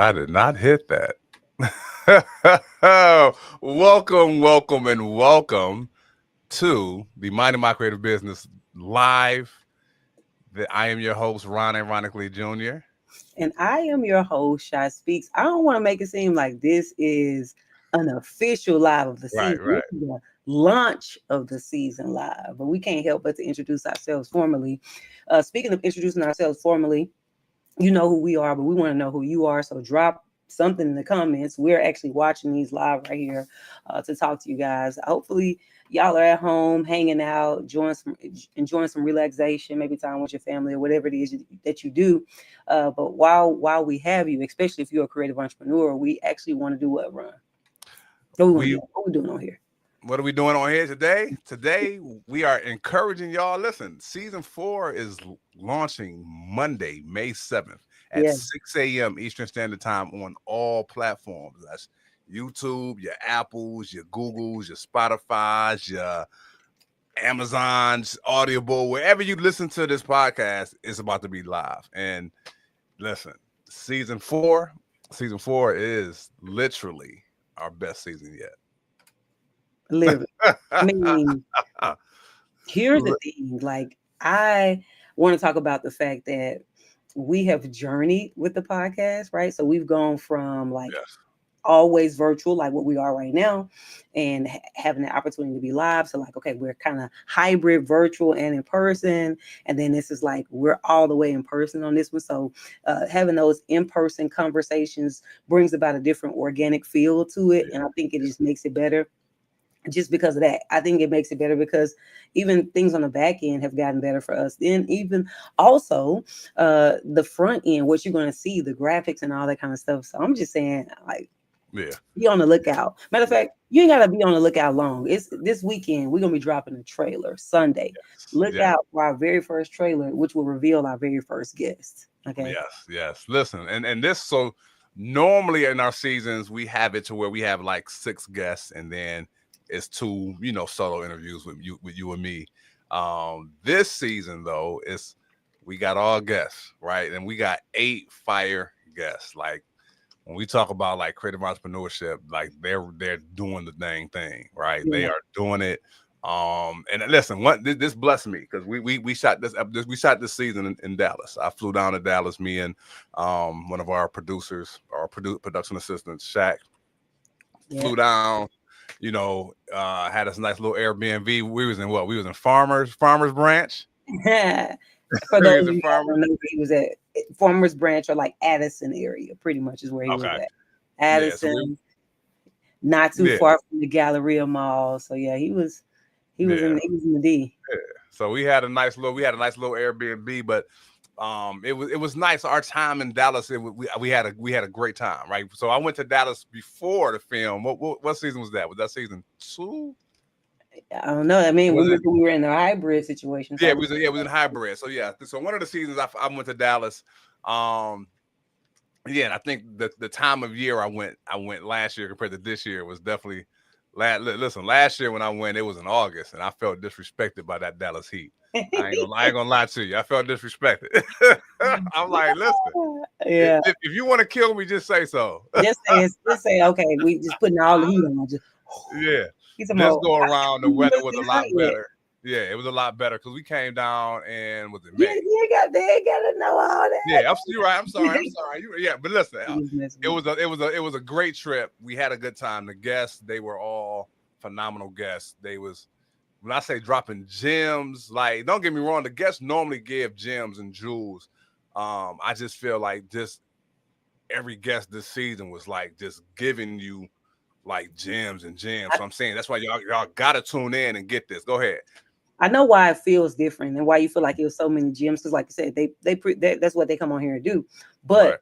I did not hit that. welcome, and welcome to the Minding My Creative Business Live. I am your host, Ron Ironically Jr. And I am your host, Shy Speaks. I don't want to make it seem like this is an official live of the Right, season. This right. is the launch of the season live, but we can't help but to introduce ourselves formally. Speaking of introducing ourselves formally, you know who we are, but we want to know who you are. So drop something in the comments. We're actually watching these live right here to talk to you guys. Hopefully, y'all are at home, hanging out, enjoying some relaxation, maybe time with your family or whatever it is that you do. But while we have you, especially if you're a creative entrepreneur, we actually want to do what, Ron? What we want to We do? What we doing on here? what are we doing on here today? Today we are encouraging y'all. Listen, season 4 is launching Monday, May 7th at Yeah. 6 a.m. Eastern Standard Time on all platforms. That's YouTube, your Apples, your Googles, your Spotify's, your Amazon's, Audible, wherever you listen to this podcast, it's about to be live. And listen, season four is literally our best season Literally. I yet. mean, here's the thing. Like, I want to talk about the fact that we have journeyed with the podcast, right? So we've gone from like Yes. always virtual, like what we are right now, and having the opportunity to be live. So, like, okay, we're kind of hybrid, virtual and in person. And then this is like we're all the way in person on this one. So, having those in person conversations brings about a different organic feel to it. And I think it just makes it better just because of that. I think it makes it better because even things on the back end have gotten better for us. Then even also the front end, what you're going to see, the graphics and all that kind of stuff. So I'm just saying, like, Yeah. be on the lookout. Matter of fact, you ain't gotta be on the lookout long. It's this weekend. We're gonna be dropping a trailer Sunday. Look Yeah. out for our very first trailer, which will reveal our very first guest. Okay. Yes. Listen, and this, so normally in our seasons we have it to where we have like 6 guests and then it's 2, solo interviews with you and me. This season though, it's we got all guests, right? And we got 8 fire guests. Like when we talk about like creative entrepreneurship, like they're doing the dang thing, right? They Yeah. are doing it. And listen, this blessed me because we shot this season in Dallas. I flew down to Dallas, me and one of our producers, our production assistants, Shaq, Yeah. flew down. Had this nice little Airbnb. We was in what? We was in Farmers Branch. For We those was of in you that Farmers. don't know where he was at, Farmers Branch or like Addison area, pretty much is where he was Okay. at. Yeah. So we. Addison, not too Yeah. far from the Galleria Mall. So yeah, he was Yeah. in the D. Yeah. So we had a nice little Airbnb, but it was nice. Our time in Dallas, we had a great time, right? So I went to Dallas before the film. What season was that? Was that season 2? I don't know. I mean, Was it? we were in the hybrid situation. So Yeah, I it was. Yeah, it was in hybrid. So yeah, so one of the seasons I went to Dallas. Um, yeah, and I think the time of year I went last year compared to this year was definitely. Listen, last year when I went, it was in August, and I felt disrespected by that Dallas Heat. I ain't gonna lie to you. I felt disrespected. I'm like, listen, if, yeah. if, if you want to kill me, just say so. Just say, okay, we just putting all the heat on. Just Yeah, get some this more. go around the weather was a It's lot not yet. better. Yeah, it was a lot better because we came down and was it Yeah, May? they ain't gotta know all that. Yeah, you're right. I'm sorry. Yeah, but listen, Just messing it with was a great trip. We had a good time. The guests, they were all phenomenal guests. They was when I say dropping gems, like don't get me wrong, the guests normally give gems and jewels. I just feel like just every guest this season was like just giving you like gems and gems. So I'm saying that's why y'all gotta tune in and get this. Go ahead. I know why it feels different and why you feel like it was so many gyms. Because, like you said, that's what they come on here and do. But Right.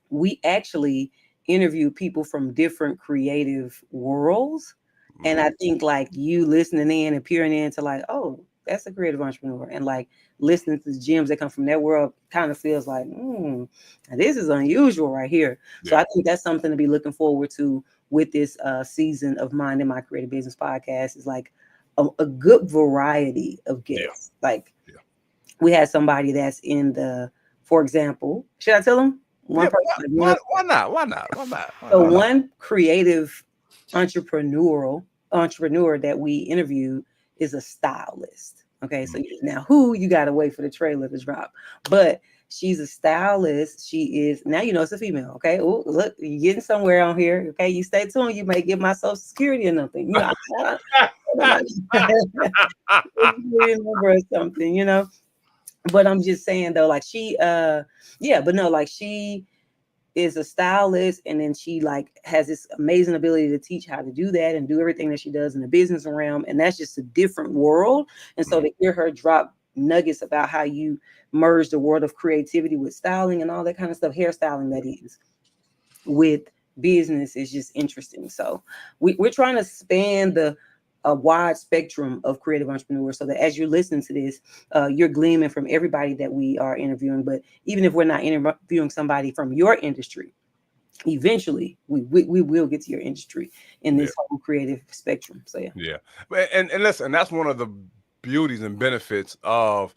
we actually interview people from different creative worlds. And Mm-hmm. I think like you listening in and peering into like, oh, that's a creative entrepreneur. And like listening to the gems that come from that world kind of feels like, this is unusual right here. So Yeah. I think that's something to be looking forward to with this season of Minding My Creative Business podcast is like a good variety of Yeah. guests. Like Yeah. we had somebody that's in the, for example, should I tell them? One Yeah, person, like one, why not? Why not? Why not? Why so not? one creative entrepreneur that we interviewed is a stylist. Okay, so now who you got to wait for the trailer to drop, but she's a stylist. She is now, it's a female. Okay, oh look, you're getting somewhere on here. Okay, you stay tuned. You may get my social security or nothing. Number or something. But I'm just saying though, like she, yeah, but no, like she is a stylist, and then she like has this amazing ability to teach how to do that and do everything that she does in the business realm, and that's just a different world. And so to hear her drop nuggets about how you merge the world of creativity with styling and all that kind of stuff, hairstyling that is, with business is just interesting. So we're trying to span a wide spectrum of creative entrepreneurs, so that as you're listening to this, you're gleaming from everybody that we are interviewing. But even if we're not interviewing somebody from your industry, eventually we will get to your industry in this whole creative spectrum. So yeah. And listen, that's one of the beauties and benefits of,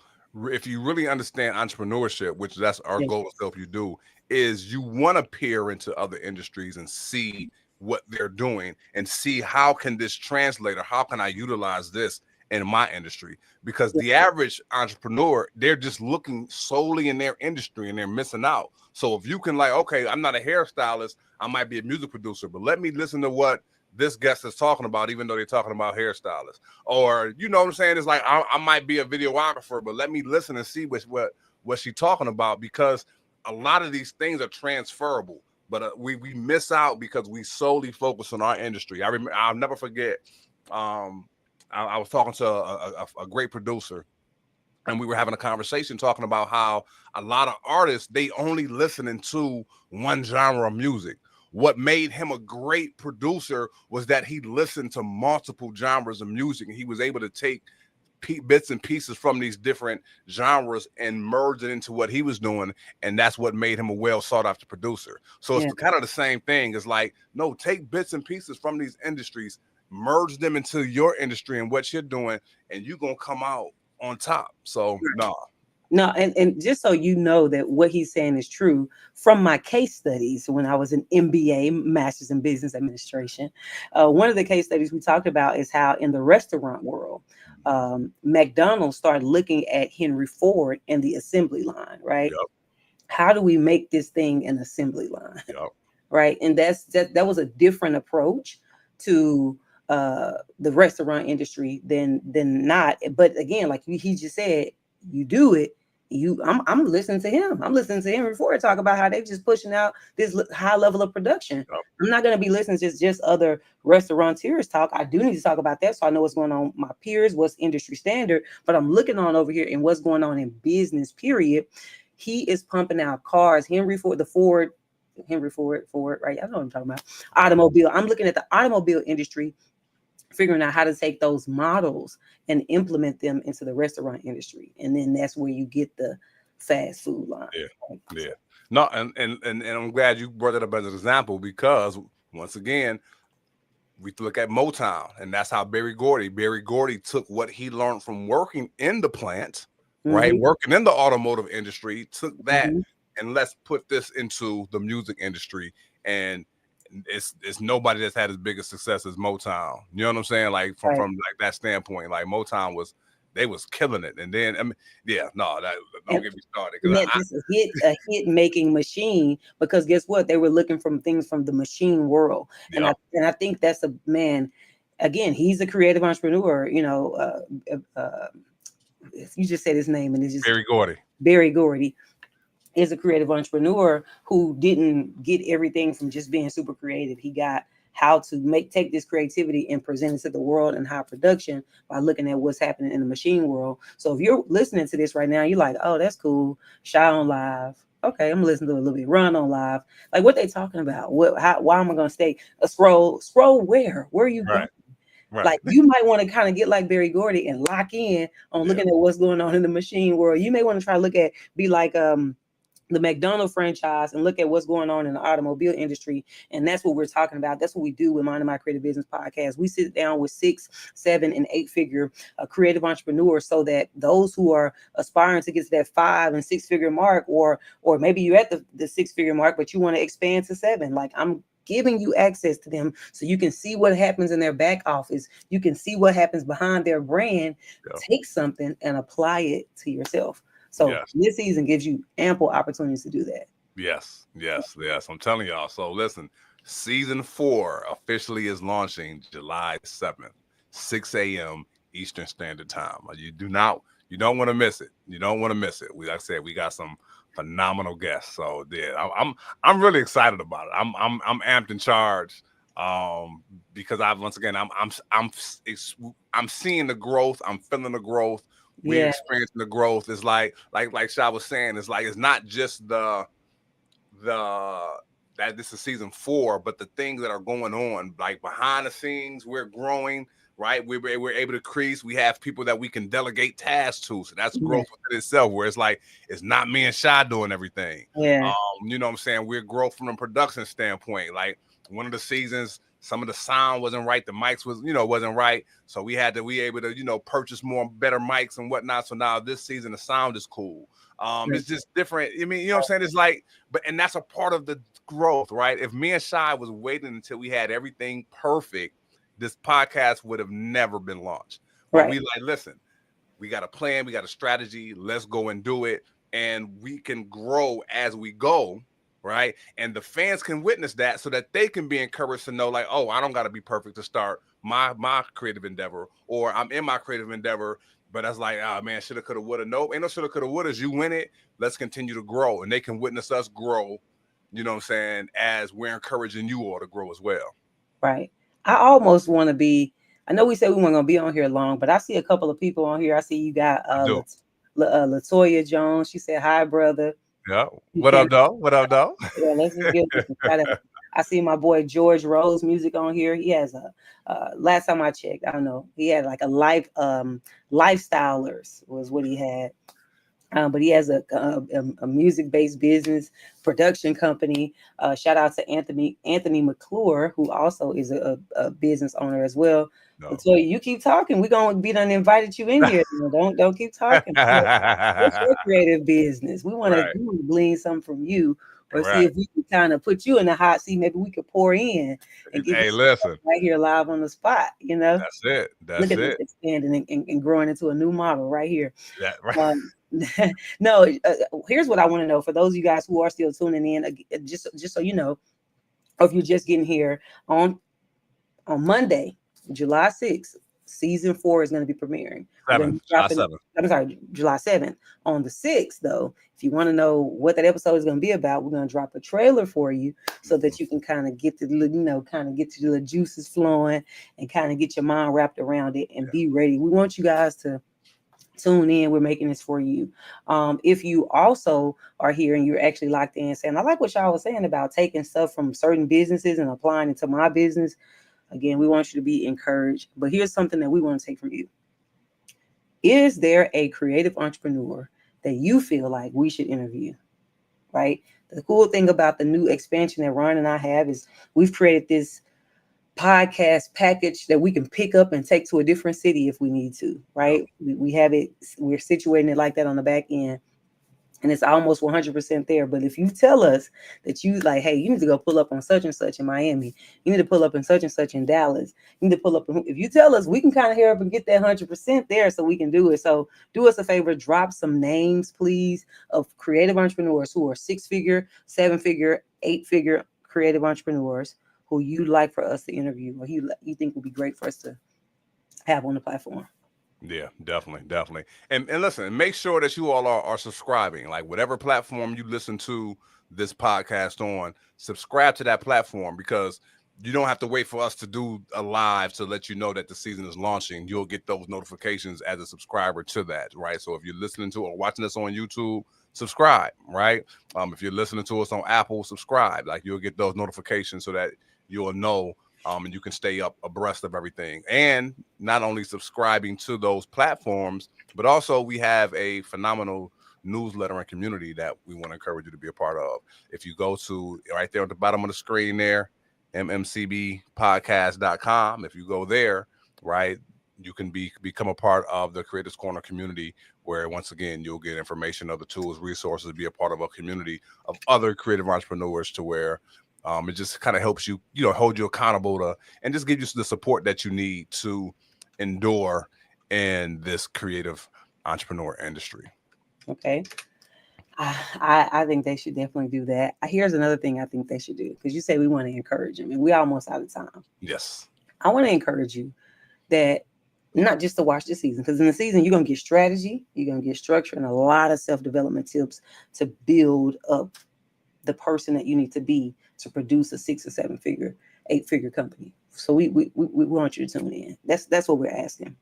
if you really understand entrepreneurship, which that's our goal to help you do, is you want to peer into other industries and see what they're doing and see how can this translate, or how can I utilize this in my industry? Because the average entrepreneur, they're just looking solely in their industry and they're missing out. So if you can, like, okay, I'm not a hairstylist, I might be a music producer, but let me listen to what this guest is talking about, even though they're talking about hairstylists. Or, you know what I'm saying? It's like, I might be a videographer, but let me listen and see what she's talking about, because a lot of these things are transferable. But we miss out because we solely focus on our industry. I'll never forget. I was talking to a great producer, and we were having a conversation talking about how a lot of artists, they only listening to one genre of music. What made him a great producer was that he listened to multiple genres of music, and he was able to take bits and pieces from these different genres and merge it into what he was doing, and that's what made him a well sought after producer. So it's kind of the same thing. It's like, no, take bits and pieces from these industries, merge them into your industry and what you're doing, and you're gonna come out on top. So no, and just so you know that what he's saying is true, from my case studies when I was an MBA, Master's in Business Administration, one of the case studies we talked about is how in the restaurant world, McDonald's started looking at Henry Ford and the assembly line, right? Yep. How do we make this thing an assembly line? Yep. Right. And that was a different approach to the restaurant industry than not. But again, like he just said, you do it. I'm listening to him. I'm listening to Henry Ford talk about how they're just pushing out this high level of production. Yep. I'm not going to be listening to just other restaurateurs talk. I do need to talk about that, so I know what's going on with my peers, what's industry standard. But I'm looking on over here and what's going on in business. Period. He is pumping out cars. Henry Ford, right? I know what I'm talking about. Automobile. I'm looking at the automobile industry, figuring out how to take those models and implement them into the restaurant industry. And then that's where you get the fast food line. Yeah. No, and I'm glad you brought that up as an example, because once again, we look at Motown, and that's how Berry Gordy took what he learned from working in the plant, right? Working in the automotive industry, took that and let's put this into the music industry. And it's nobody that's had as big a success as Motown. You know what I'm saying? Like from like that standpoint, like Motown they was killing it. And then don't get me started. That's a hit making machine, because guess what? They were looking from things from the machine world. And I think that's a man. Again, he's a creative entrepreneur. You just said his name, and it's just Berry Gordy is a creative entrepreneur who didn't get everything from just being super creative. He got how to take this creativity and present it to the world in high production by looking at what's happening in the machine world. So if you're listening to this right now, you're like, oh, that's cool. Shy on live. Okay, I'm listening to a little bit. Run on live. Like, what they talking about? Why am I going to stay? Scroll where? Where are you going? Right. Like, you might want to kind of get like Berry Gordy and lock in on looking at what's going on in the machine world. You may want to try to be like the McDonald's franchise and look at what's going on in the automobile industry. And that's what we're talking about. That's what we do with Minding My Creative Business podcast. We sit down with 6, 7, and 8 figure creative entrepreneurs so that those who are aspiring to get to that 5 and 6 figure mark, or maybe you're at the 6 figure mark, but you want to expand to 7, like I'm giving you access to them so you can see what happens in their back office. You can see what happens behind their brand. Yeah. Take something and apply it to yourself. So this season gives you ample opportunities to do that. Yes. I'm telling y'all. So listen, season 4 officially is launching July 7th, 6 a.m. Eastern Standard Time. You don't want to miss it. You don't want to miss it. Like I said, we got some phenomenal guests. So yeah, I'm really excited about it. I'm amped and charged. Because I'm seeing the growth. I'm feeling the growth. We're experiencing the growth. It's like Sha was saying, it's like, it's not just that this is season 4, but the things that are going on, like behind the scenes, we're growing, right? We're able to increase. We have people that we can delegate tasks to. So that's growth within itself, where it's like, it's not me and Sha doing everything. Yeah. You know what I'm saying? We're growth from a production standpoint. Like one of the seasons, some of the sound wasn't right. The mics wasn't right. So we able to, purchase better mics and whatnot. So now this season, the sound is cool. It's just different. I mean, you know what I'm saying? It's like, and that's a part of the growth, right? If me and Shy was waiting until we had everything perfect, this podcast would have never been launched. But we listen, we got a plan, we got a strategy. Let's go and do it. And we can grow as we go. Right. And the fans can witness that so that they can be encouraged to know, like, oh, I don't got to be perfect to start my creative endeavor, or I'm in my creative endeavor. But that's like, oh, man, shoulda, coulda, woulda. Nope. Ain't no shoulda, coulda, woulda. You win it. Let's continue to grow. And they can witness us grow, you know what I'm saying, as we're encouraging you all to grow as well. Right. I almost want to be, I know we said we weren't going to be on here long, but I see a couple of people on here. I see you got Latoya Jones. She said, hi, brother. Yeah. What up, though? Yeah, let's just get this. I see my boy George Rose music on here. He has last time I checked, I don't know, he had like a lifestylers was what he had. But he has a music-based business production company. Shout out to Anthony McClure, who also is a business owner as well. No. So you keep talking. We're gonna be done invited you in here. Don't keep talking. It's your creative business. We want to glean something from you, or see if we can kind of put you in the hot seat. Maybe we could pour in and get listen right here live on the spot. That's it. Look at this expanding and growing into a new model right here. Yeah, right. No, here's what I want to know for those of you guys who are still tuning in, just so you know, or if you're just getting here on Monday, July 6th, season 4 is going to be premiering. July 7th. On the 6th, though, if you want to know what that episode is going to be about, we're going to drop a trailer for you so that you can kind of get the juices flowing and kind of get your mind wrapped around it and be ready. We want you guys to tune in. We're making this for you. If you also are here and you're actually locked in saying, I like what y'all was saying about taking stuff from certain businesses and applying it to my business. Again, we want you to be encouraged. But here's something that we want to take from you. Is there a creative entrepreneur that you feel like we should interview? Right? The cool thing about the new expansion that Ron and I have is we've created this podcast package that we can pick up and take to a different city if we need to, right? We have it, we're situating it like that on the back end, and it's almost 100% there. But if you tell us that you like, hey, you need to go pull up on such and such in Miami, you need to pull up in such and such in Dallas, you need to pull up, if you tell us, we can kind of hear up and get that 100% there so we can do it. So do us a favor, drop some names, please, of creative entrepreneurs who are 6-figure, 7-figure, 8-figure creative entrepreneurs who you'd like for us to interview, or you think would be great for us to have on the platform. Yeah, definitely. And listen, make sure that you all are subscribing. Like whatever platform you listen to this podcast on, subscribe to that platform, because you don't have to wait for us to do a live to let you know that the season is launching. You'll get those notifications as a subscriber to that, right? So if you're listening to or watching us on YouTube, subscribe, right? If you're listening to us on Apple, subscribe. Like you'll get those notifications so that you'll know, and you can stay abreast of everything. And not only subscribing to those platforms, but also we have a phenomenal newsletter and community that we want to encourage you to be a part of. If you go to right there at the bottom of the screen there, mmcbpodcast.com, if you go there, right, you can become a part of the Creators Corner community, where once again you'll get information, other tools, resources, be a part of a community of other creative entrepreneurs, to where it just kind of helps you, hold you accountable to, and just give you the support that you need to endure in this creative entrepreneur industry. Okay. I think they should definitely do that. Here's another thing I think they should do, because you say we want to encourage them, and we're almost out of time. Yes. I want to encourage you that not just to watch the season, because in the season you're going to get strategy, you're going to get structure, and a lot of self-development tips to build up the person that you need to be to produce a 6 or 7 figure, 8-figure company. So we want you to tune in. That's what we're asking.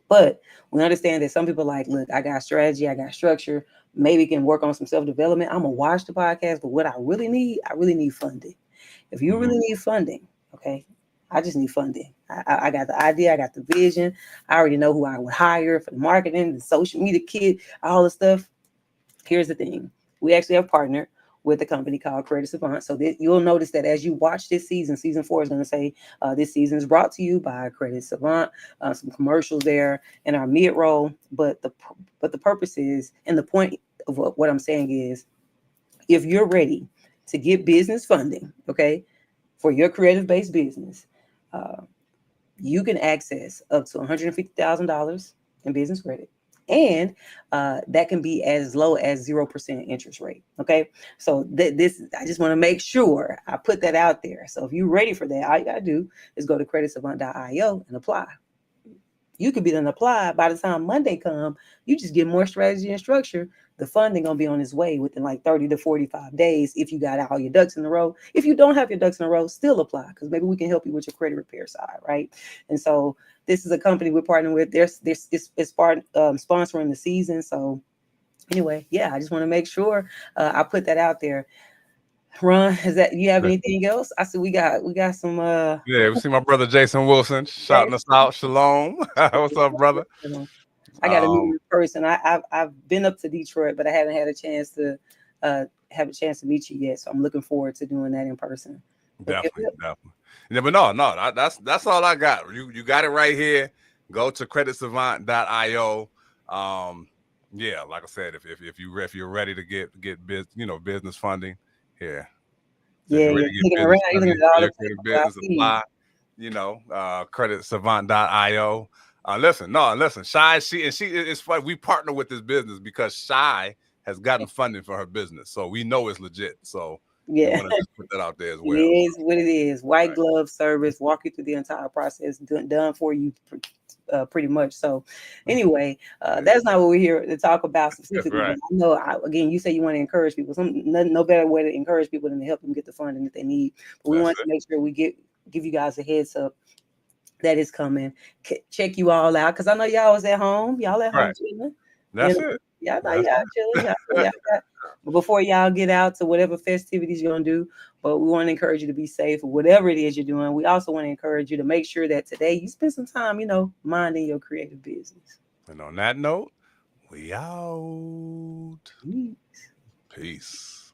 But we understand that some people are like, look, I got strategy, I got structure, maybe can work on some self-development. I'm gonna watch the podcast, but what I really need funding. If you really need funding, okay, I just need funding. I got the idea, I got the vision, I already know who I would hire for the marketing, the social media kit, all the stuff. Here's the thing. We actually have partnered with a company called Credit Savant. So you'll notice that as you watch this season, season 4 is going to say this season is brought to you by Credit Savant. Some commercials there in our mid-roll, but the purpose is, and the point of what I'm saying is, if you're ready to get business funding, okay, for your creative-based business, you can access up to $150,000 in business credit. And that can be as low as 0% interest rate. Okay. So this, I just want to make sure I put that out there. So if you're ready for that, all you got to do is go to creditsavant.io and apply. You could be done apply by the time Monday come. You just get more strategy and structure. The funding gonna be on its way within like 30 to 45 days if you got all your ducks in a row. If you don't have your ducks in a row, still apply, because maybe we can help you with your credit repair side, right? And so this is a company we're partnering with. It's part sponsoring the season. So anyway, yeah, I just want to make sure I put that out there. Ron, is that you have anything else? I said we got some yeah, we see my brother Jason Wilson shouting us out. Shalom. What's up, brother? I got to meet in person. I've been up to Detroit, but I haven't had a chance to meet you yet. So I'm looking forward to doing that in person. Definitely. Yeah, but no, that's all I got. You got it right here. Go to creditsavant.io. Yeah, like I said, if you're ready to get business funding, yeah. Yeah, business apply, creditsavant.io. Listen, Shy, she it's funny. We partner with this business because Shy has gotten funding for her business. So we know it's legit. So yeah, we want to just put that out there as well. It is what it is. White glove service, walk you through the entire process, done for you pretty much. So anyway, that's not what we're here to talk about specifically. Right. I know, again, you say you want to encourage people. No better way to encourage people than to help them get the funding that they need. But we want to make sure we give you guys a heads up that is coming. Check you all out, because I know y'all was at home. Y'all at home chilling. That's it. Yeah, I know y'all chilling. Before y'all get out to whatever festivities you're gonna do, but we want to encourage you to be safe, whatever it is you're doing. We also want to encourage you to make sure that today you spend some time, minding your creative business. And on that note, we out. Peace.